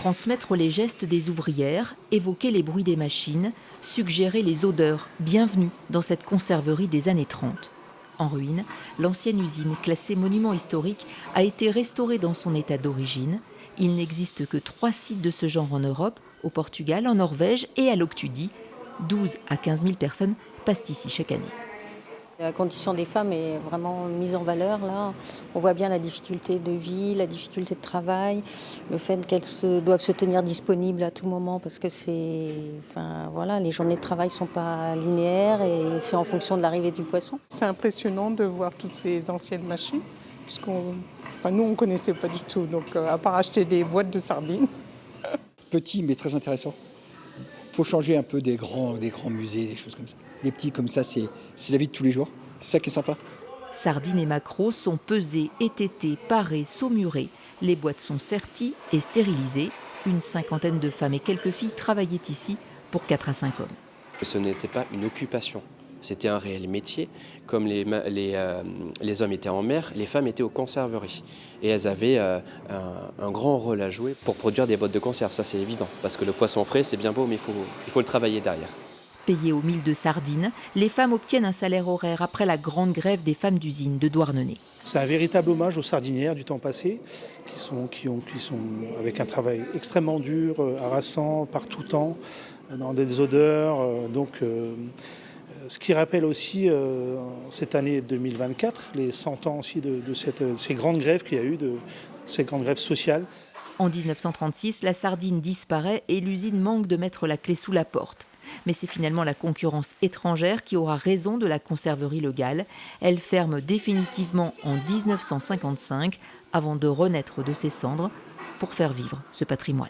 transmettre les gestes des ouvrières, évoquer les bruits des machines, suggérer les odeurs bienvenues dans cette conserverie des années 30. En ruine, l'ancienne usine, classée monument historique, a été restaurée dans son état d'origine. Il n'existe que 3 sites de ce genre en Europe, au Portugal, en Norvège et à Loctudie. 12 à 15 000 personnes passent ici chaque année. La condition des femmes est vraiment mise en valeur là. On voit bien la difficulté de vie, la difficulté de travail, le fait qu'elles doivent se tenir disponibles à tout moment parce que les journées de travail ne sont pas linéaires et c'est en fonction de l'arrivée du poisson. C'est impressionnant de voir toutes ces anciennes machines, nous on ne connaissait pas du tout, donc à part acheter des boîtes de sardines. Petit mais très intéressant. Il faut changer un peu des grands musées, des choses comme ça. Les petits comme ça, c'est la vie de tous les jours. C'est ça qui est sympa. Sardines et maquereaux sont pesés, étêtés, parés, saumurés. Les boîtes sont serties et stérilisées. Une 50aine de femmes et quelques filles travaillaient ici pour 4 à 5 hommes. Ce n'était pas une occupation. C'était un réel métier. Comme les hommes étaient en mer, les femmes étaient aux conserveries. Et elles avaient un grand rôle à jouer pour produire des boîtes de conserve, ça c'est évident. Parce que le poisson frais, c'est bien beau, mais il faut le travailler derrière. Payées aux milles de sardines, les femmes obtiennent un salaire horaire après la grande grève des femmes d'usine de Douarnenez. C'est un véritable hommage aux sardinières du temps passé, qui sont avec un travail extrêmement dur, harassant, par tout temps, dans des odeurs. Ce qui rappelle aussi cette année 2024, les 100 ans aussi de ces grandes grèves qu'il y a eu, de ces grandes grèves sociales. En 1936, la sardine disparaît et l'usine manque de mettre la clé sous la porte. Mais c'est finalement la concurrence étrangère qui aura raison de la conserverie locale. Elle ferme définitivement en 1955 avant de renaître de ses cendres pour faire vivre ce patrimoine.